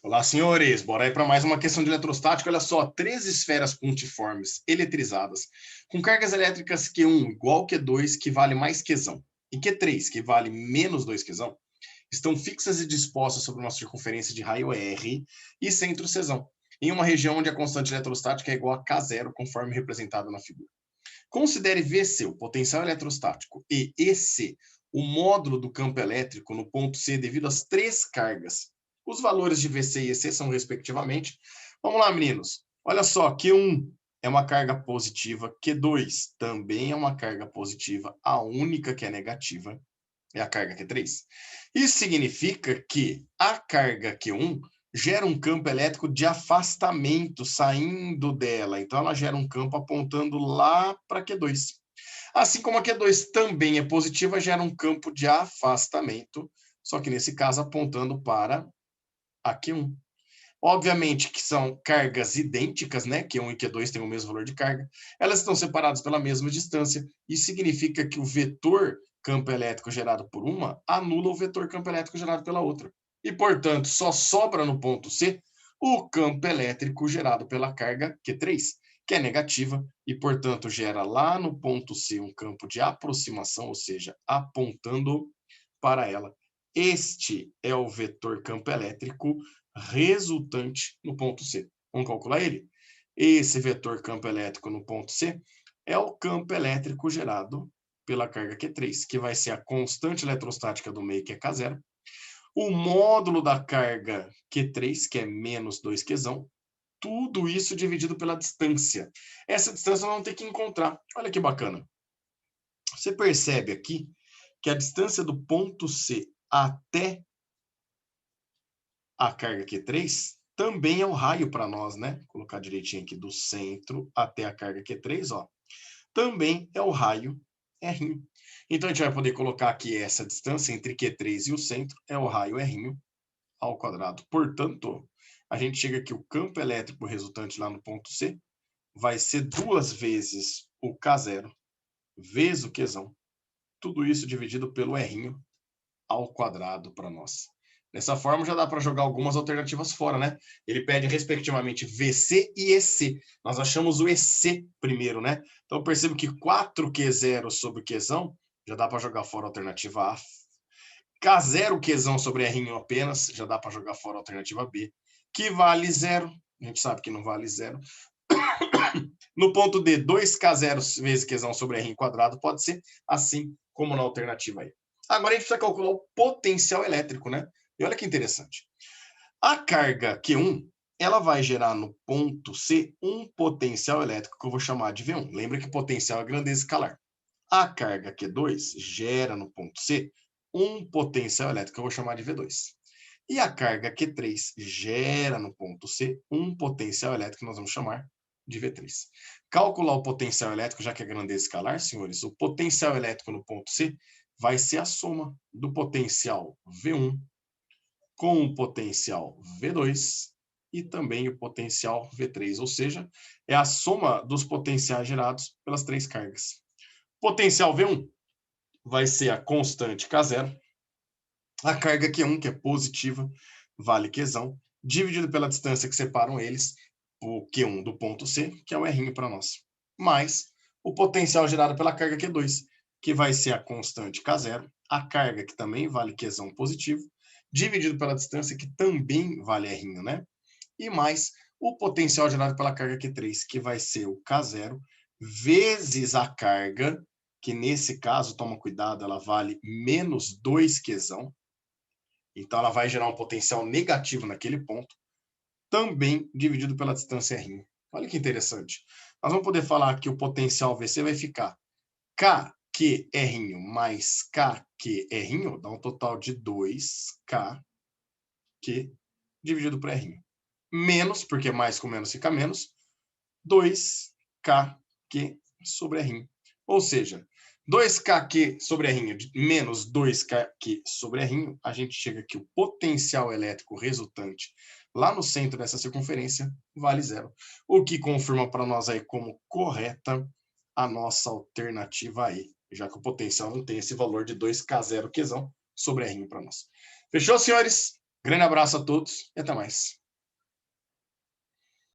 Olá, senhores. Bora aí para mais uma questão de eletrostática. Olha só, três esferas pontiformes eletrizadas com cargas elétricas Q1 igual Q2, que vale mais Qzão, e Q3, que vale menos 2 Qzão, estão fixas e dispostas sobre uma circunferência de raio R e centro Czão, em uma região onde a constante eletrostática é igual a K0, conforme representado na figura. Considere VC, o potencial eletrostático, e EC, o módulo do campo elétrico no ponto C devido às três cargas. Os valores de VC e EC são, respectivamente, vamos lá, meninos. Olha só, Q1 é uma carga positiva, Q2 também é uma carga positiva, a única que é negativa é a carga Q3. Isso significa que a carga Q1 gera um campo elétrico de afastamento saindo dela. Então, ela gera um campo apontando lá para Q2. Assim como a Q2 também é positiva, gera um campo de afastamento, só que nesse caso apontando para a Q1. Obviamente que são cargas idênticas, né? Q1 e Q2 têm o mesmo valor de carga. Elas estão separadas pela mesma distância. Isso significa que o vetor campo elétrico gerado por uma anula o vetor campo elétrico gerado pela outra. E, portanto, só sobra no ponto C o campo elétrico gerado pela carga Q3, que é negativa, e, portanto, gera lá no ponto C um campo de aproximação, ou seja, apontando para ela. Este é o vetor campo elétrico resultante no ponto C. Vamos calcular ele? Esse vetor campo elétrico no ponto C é o campo elétrico gerado pela carga Q3, que vai ser a constante eletrostática do meio, que é K0, o módulo da carga Q3, que é menos 2 Qzão, tudo isso dividido pela distância. Essa distância nós vamos ter que encontrar. Olha que bacana. Você percebe aqui que a distância do ponto C até a carga Q3 também é o raio para nós, né? Vou colocar direitinho aqui, do centro até a carga Q3, ó. Também é o raio R'. Então, a gente vai poder colocar aqui essa distância entre Q3 e o centro, é o raio R' ao quadrado. Portanto, a gente chega aqui, o campo elétrico resultante lá no ponto C vai ser 2 vezes o K0 vezes o Qzão. Tudo isso dividido pelo R' ao quadrado para nós. Dessa forma, já dá para jogar algumas alternativas fora, né? Ele pede, respectivamente, VC e EC. Nós achamos o EC primeiro, né? Então, eu percebo que 4Q0 sobre Qzão, já dá para jogar fora a alternativa A. K0 Qzão sobre R' apenas, já dá para jogar fora a alternativa B. Que vale 0. A gente sabe que não vale 0. No ponto D, 2K0 vezes Qzão sobre R quadrado pode ser, assim como na alternativa E. Agora a gente precisa calcular o potencial elétrico, né? E olha que interessante. A carga Q1, ela vai gerar no ponto C um potencial elétrico que eu vou chamar de V1. Lembra que potencial é grandeza escalar. A carga Q2 gera no ponto C um potencial elétrico que eu vou chamar de V2. E a carga Q3 gera no ponto C um potencial elétrico que nós vamos chamar de V3. Calcular o potencial elétrico, já que é grandeza escalar, senhores, o potencial elétrico no ponto C vai ser a soma do potencial V1 com o potencial V2 e também o potencial V3, ou seja, é a soma dos potenciais gerados pelas três cargas. Potencial V1 vai ser a constante K0, a carga Q1, que é positiva, vale Qzão, dividido pela distância que separam eles, o Q1 do ponto C, que é o R' para nós, mais o potencial gerado pela carga Q2, que vai ser a constante K0, a carga que também vale Qzão positivo, dividido pela distância que também vale R', né? E mais o potencial gerado pela carga Q3, que vai ser o K0, vezes a carga, que nesse caso, toma cuidado, ela vale menos 2 Qzão, então ela vai gerar um potencial negativo naquele ponto, também dividido pela distância R'. Olha que interessante. Nós vamos poder falar que o potencial VC vai ficar KQR' mais KQR', dá um total de 2KQ dividido por R'. Menos, porque mais com menos fica menos, 2KQ sobre R'. Ou seja, 2KQ sobre R' menos 2KQ sobre R', a gente chega que o potencial elétrico resultante lá no centro dessa circunferência vale 0. O que confirma para nós aí como correta a nossa alternativa aí, já que o potencial não tem esse valor de 2K0 Qzão sobre R' para nós. Fechou, senhores? Grande abraço a todos e até mais.